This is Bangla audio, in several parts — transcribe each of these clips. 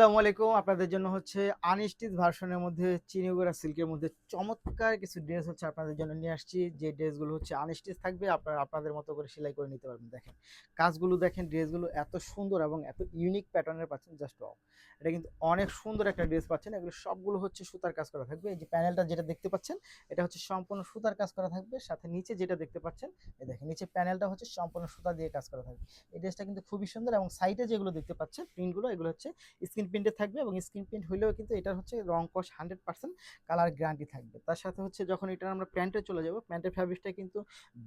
আসসালামু আলাইকুম। আপনাদের জন্য হচ্ছে আনস্টিচ ভার্সনের মধ্যে চিনিগুড়া সিল্কের মধ্যে চমৎকার কিছু ড্রেস হচ্ছে আপনাদের জন্য নিয়ে আসছি। যে ড্রেসগুলো হচ্ছে আনস্টিচ থাকবে, আপনারা আপনাদের মতো করে সেলাই করে নিতে পারবেন। দেখেন কাজগুলো, দেখেন ড্রেসগুলো এত সুন্দর এবং এত ইউনিক প্যাটার্নের পাচ্ছেন, জাস্ট ওয়াও! এটা কিন্তু অনেক সুন্দর একটা ড্রেস পাচ্ছেন। এগুলো সবগুলো হচ্ছে সুতার কাজ করা থাকবে। এই যে প্যানেলটা যেটা দেখতে পাচ্ছেন, এটা হচ্ছে সম্পূর্ণ সুতার কাজ করা থাকবে। সাথে নিচে যেটা দেখতে পাচ্ছেন, এই দেখেন নিচে প্যানেলটা হচ্ছে সম্পূর্ণ সুতা দিয়ে কাজ করা থাকবে। এই ড্রেসটা কিন্তু খুবই সুন্দর এবং সাইডে যেগুলো দেখতে পাচ্ছেন প্রিন্টগুলো, এগুলো হচ্ছে স্ক্রিন প্রিন্টে থাকবে এবং স্ক্রিন প্রিন্ট হইলেও কিন্তু এটার হচ্ছে রং কস 100% কালার গ্যারান্টি থাকবে। তার সাথে হচ্ছে যখন এটা আমরা প্যান্টে চলে যাব, প্যান্টের ফ্যাব্রিকটা কিন্তু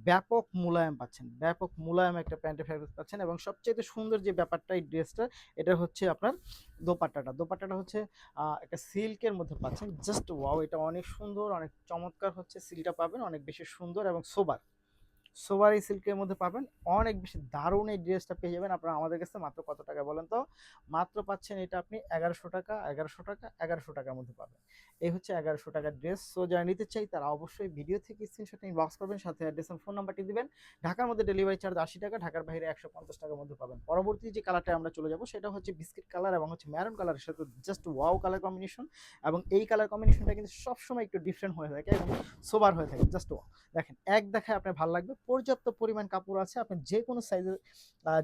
ব্যাপক মোলায়েম পাচ্ছেন, ব্যাপক মোলায়েম একটা প্যান্টের ফ্যাব্রিক পাচ্ছেন। এবং সবচেয়ে সুন্দর যে ব্যাপারটা এই ড্রেসটা, এটা হচ্ছে আপনার দোপাট্টাটা হচ্ছে একটা সিল্কের মধ্যে পাচ্ছেন, জাস্ট ওয়াও! এটা অনেক সুন্দর, অনেক চমৎকার হচ্ছে সিলটা পাবেন, অনেক বেশি সুন্দর এবং সোবার সোভারি সিল্কের মধ্যে পাবেন। অনেক বেশি দারুণ এই ড্রেসটা পেয়ে যাবেন আপনারা আমাদের কাছে। মাত্র কত টাকা বলেন তো? মাত্র পাচ্ছেন এটা আপনি 1100 টাকা, 1100 টাকা, 1100 টাকার মধ্যে পাবেন। এই হচ্ছে 1100 টাকার ড্রেস। সো যারা নিতে চাই তারা অবশ্যই ভিডিও থেকে স্ক্রিনশট ইনবক্স করবেন, সাথে অ্যাড্রেস এবং ফোন নাম্বারটি দিবেন। ঢাকার মধ্যে ডেলিভারি চার্জ 80 টাকা, ঢাকার বাইরে 150 টাকার মধ্যে পাবেন। পরবর্তী যে কালারটা আমরা চলে যাব সেটা হচ্ছে বিস্কিট কালার এবং হচ্ছে ম্যারুন কালারের সাথে জাস্ট ওয়াও কালার কম্বিনেশন। এবং এই কালার কম্বিনেশনটা কিন্তু সবসময় একটু ডিফারেন্ট হয়ে থাকে এবং সোবার হয়ে থাকে, জাস্ট ওয়াও! দেখেন এক দেখায় আপনার ভালো লাগবে। পর্যাপ্ত পরিমাণ কাপড় আছে, আপনি যে কোনো সাইজের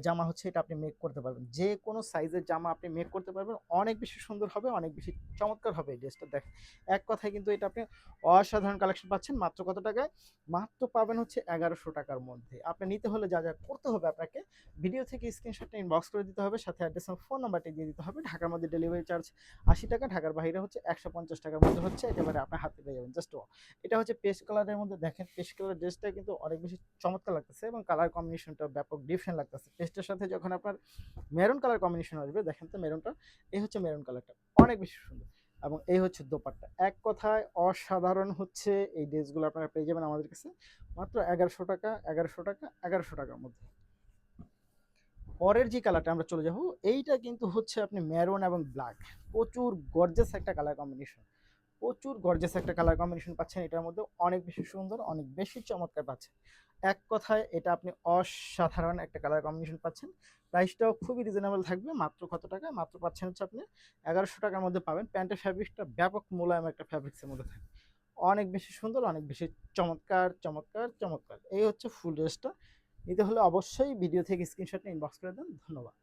জামা হচ্ছে এটা আপনি মেক করতে পারবেন। যে কোনো সাইজের জামা আপনি মেক করতে পারবেন। অনেক বেশি সুন্দর হবে, অনেক বেশি চমৎকার হবে এই ড্রেসটা। দেখেন এক কথায় কিন্তু এটা আপনি অসাধারণ কালেকশন পাচ্ছেন। মাত্র কত টাকায়? মাত্র পাবেন হচ্ছে 1100 টাকার মধ্যে। আপনি নিতে হলে যা যা করতে হবে, আপনাকে ভিডিও থেকে স্ক্রিনশটটা ইনবক্স করে দিতে হবে, সাথে অ্যাড্রেস এবং ফোন নাম্বারটি দিয়ে দিতে হবে। ঢাকার মধ্যে ডেলিভারি চার্জ 80 টাকা, ঢাকার বাইরে হচ্ছে 150 টাকার মধ্যে হচ্ছে একেবারে আপনার হাতে পেয়ে যাবেন, জাস্ট এটা হচ্ছে পেস্ট কালারের মধ্যে। দেখেন পেস্ট কালার ড্রেসটা কিন্তু অনেক বেশি চমৎকার লাগতেছে এবং কালার কম্বিনেশনটা ব্যাপক ডিফারেন্ট লাগতেছে। পেস্টের সাথে যখন আপনার মেরুন কালার কম্বিনেশন আসবে, দেখেন তো মেরুনটা, এই হচ্ছে মেরুন কালারটা, অনেক বেশি সুন্দর। এবং এই হচ্ছে দোপাট্টা। এক কথায় অসাধারণ হচ্ছে এই ড্রেসগুলো আপনারা পেয়ে যাবেন আমাদের কাছে মাত্র 1100 টাকা, 1100 টাকা, 1100 টাকার মধ্যে। পরের যে কালারটা আমরা চলে যাব, এইটা কিন্তু হচ্ছে আপনি মেরুন এবং ব্ল্যাক, প্রচুর গর্জাস একটা কালার কম্বিনেশন, প্রচুর গর্জাস একটা কালার কম্বিনেশন পাচ্ছেন। এটার মধ্যে অনেক বেশি সুন্দর, অনেক বেশি চমৎকার পাচ্ছেন। এক কথায় এটা আপনি অসাধারণ একটা কালার কম্বিনেশন পাচ্ছেন। প্রাইসটাও খুবই রিজনেবল থাকবে। মাত্র কত টাকা? মাত্র পাচ্ছেন হচ্ছে আপনি 1100 টাকার মধ্যে পাবেন। প্যান্টের ফ্যাব্রিকটা ব্যাপক মোলায়েম একটা ফ্যাব্রিক্সের মধ্যে থাকে, অনেক বেশি সুন্দর, অনেক বেশি চমৎকার চমৎকার চমৎকার। এই হচ্ছে ফুল ড্রেসটা। নিতে হলে অবশ্যই ভিডিও থেকে স্ক্রিনশট নিয়ে ইনবক্স করে দেন। ধন্যবাদ।